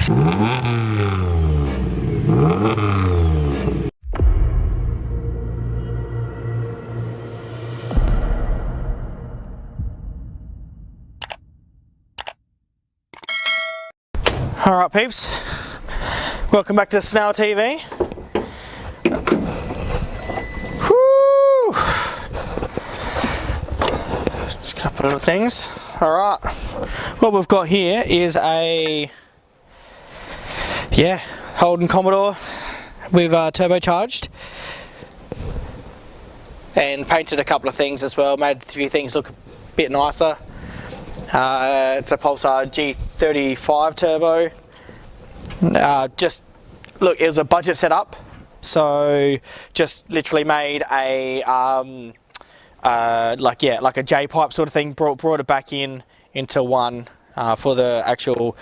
Alright peeps, welcome back to Snail TV. Woo! Just a couple of things. Alright, what we've got here is a Holden Commodore with turbocharged, and painted a couple of things as well, made a few things look a bit nicer. It's a Pulsar G35 turbo. Just look, it was a budget setup, so just literally made a like a J pipe sort of thing. Brought it back into one for the actual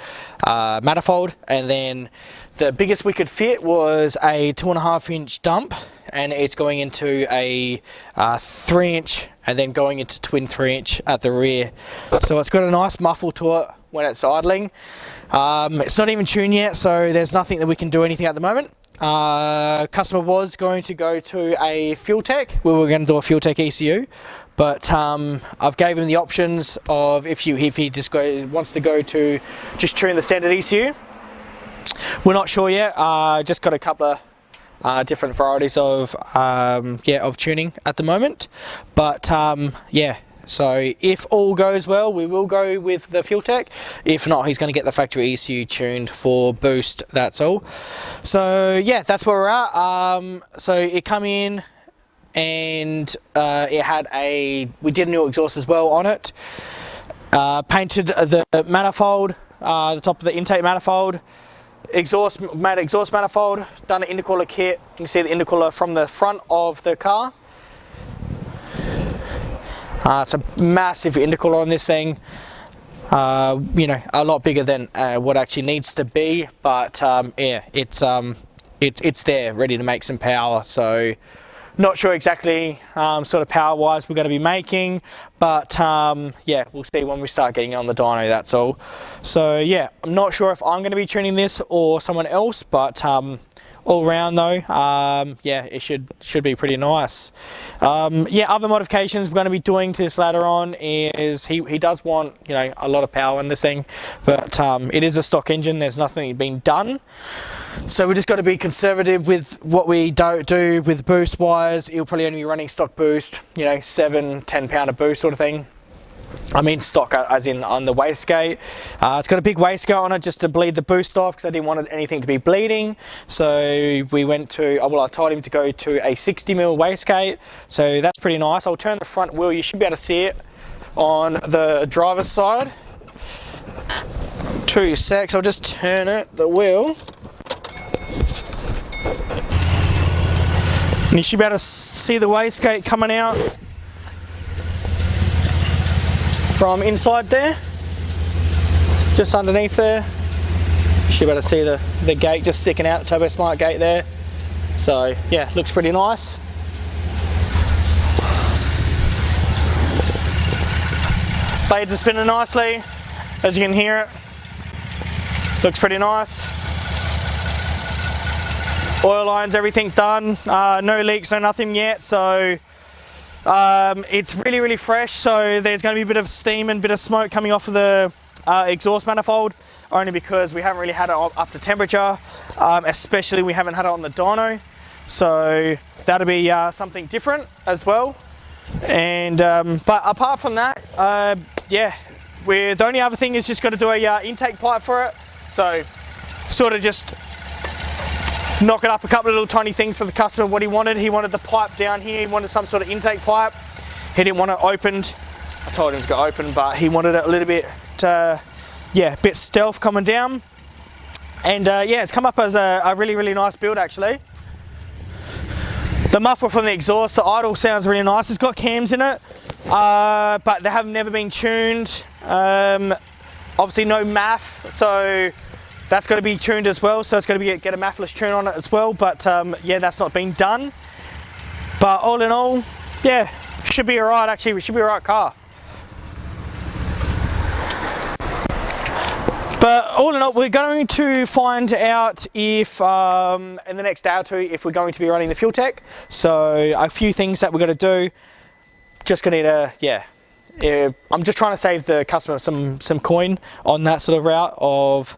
manifold, and then the biggest we could fit was a 2.5-inch dump, and it's going into a 3-inch, and then going into twin 3-inch at the rear. So it's got a nice muffle to it when it's idling. It's not even tuned yet, so there's nothing that we can do anything at the moment. Customer was going to go to a fuel tech. We were going to do a fuel tech ECU, but I've gave him the options of if he just wants to go to just tune the standard ECU. We're not sure yet. Just got a couple of different varieties of tuning at the moment, but so if all goes well, we will go with the fuel tech. If not, he's going to get the factory ECU tuned for boost, that's all. So yeah, that's where we're at. So it come in, and it had we did a new exhaust as well on it. Painted the manifold, the top of the intake manifold, made exhaust manifold, done an intercooler kit. You can see the intercooler from the front of the car. It's a massive intercooler on this thing, you know, a lot bigger than what actually needs to be, but yeah, it's there ready to make some power. So not sure exactly sort of power wise we're going to be making, but yeah, we'll see when we start getting on the dyno, that's all. So yeah, I'm not sure if I'm going to be tuning this or someone else, but all round though, yeah, it should be pretty nice. Yeah, other modifications we're going to be doing to this later on is he does want, you know, a lot of power in this thing, but it is a stock engine. There's nothing being done, so we just got to be conservative with what we do with boost wires. It'll probably only be running stock boost, you know, 7-10 pounder boost sort of thing. I mean stock as in on the wastegate. It's got a big wastegate on it just to bleed the boost off, because I didn't want anything to be bleeding. So we went to, well, I told him to go to a 60mm wastegate. So that's pretty nice. I'll turn the front wheel. You should be able to see it on the driver's side. 2 secs. I'll just turn it, the wheel. And you should be able to see the wastegate coming out from inside there, just underneath there. You should be able to see the gate just sticking out, the Turbo Smart gate there. So yeah, looks pretty nice. Blades are spinning nicely, as you can hear it. Looks pretty nice. Oil lines, everything's done. No leaks, no nothing yet. So it's really fresh, so there's going to be a bit of steam and a bit of smoke coming off of the exhaust manifold, only because we haven't really had it up to temperature, especially we haven't had it on the dyno, so that'll be something different as well. And but apart from that, yeah, the only other thing is just got to do a intake pipe for it, so sort of just knocking up a couple of little tiny things for the customer. What he wanted the pipe down here. He wanted some sort of intake pipe. He didn't want it opened. I told him to go open, but he wanted it a little bit, yeah, a bit stealth coming down. And yeah, it's come up as a really nice build actually. The muffler from the exhaust, the idle sounds really nice. It's got cams in it, but they have never been tuned. Obviously no MAF, so that's got to be tuned as well, so it's going to get a MAF-less tune on it as well, but yeah, that's not been done. But all in all, yeah, should be alright actually. We should be alright car. But all in all, we're going to find out if in the next day or two if we're going to be running the fuel tech. So a few things that we're going to do. Just going to need I'm just trying to save the customer some coin on that sort of route of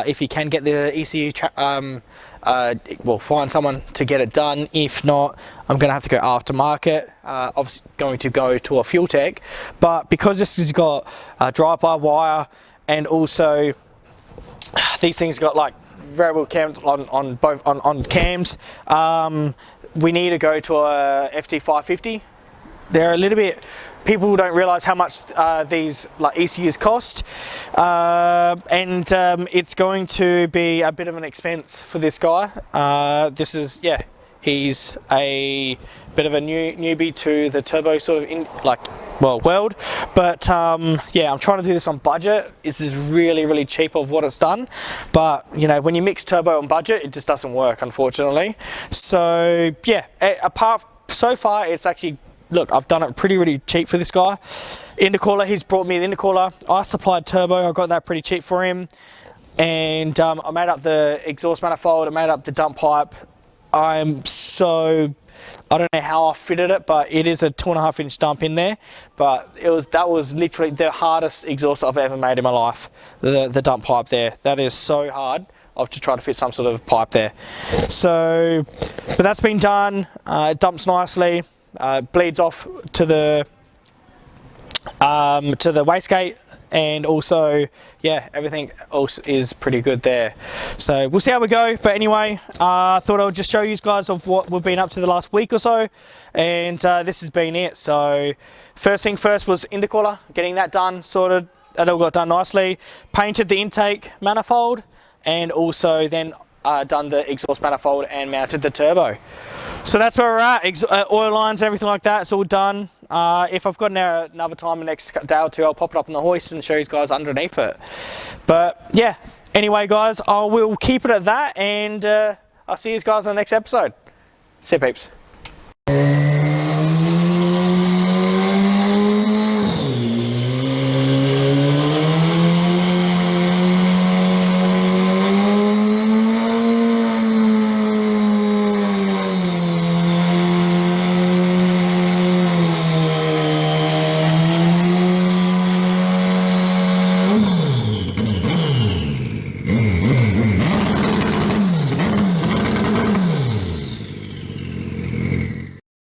if he can get the ECU we'll find someone to get it done. If not, I'm going to have to go aftermarket. Obviously going to go to a fuel tech, but because this has got drive-by-wire and also these things got like variable cam on both on cams, we need to go to a FT550. They're a little bit, people don't realise how much these like ECUs cost, and it's going to be a bit of an expense for this guy. This is, he's a bit of a newbie to the turbo sort of world, but yeah, I'm trying to do this on budget. This is really cheap of what it's done, but you know, when you mix turbo on budget, it just doesn't work, unfortunately. So yeah, so far it's actually, look, I've done it really cheap for this guy. Intercooler, he's brought me the intercooler. I supplied turbo, I got that pretty cheap for him. And I made up the exhaust manifold, I made up the dump pipe. I don't know how I fitted it, but it is a 2.5 inch dump in there. But that was literally the hardest exhaust I've ever made in my life, the dump pipe there. That is so hard. I'll have to try to fit some sort of pipe there. So, but that's been done, it dumps nicely. Bleeds off to the wastegate, and also everything else is pretty good there. So we'll see how we go, but anyway, I thought I would just show you guys of what we've been up to the last week or so, and this has been it. So first thing first was intercooler, getting that done, sorted. That all got done nicely. Painted the intake manifold, and also then done the exhaust manifold and mounted the turbo. So that's where we're at. Oil lines, everything like that, it's all done. If I've got another time the next day or two, I'll pop it up on the hoist and show you guys underneath it. But yeah, anyway guys, I will keep it at that, and I'll see you guys on the next episode. See you peeps.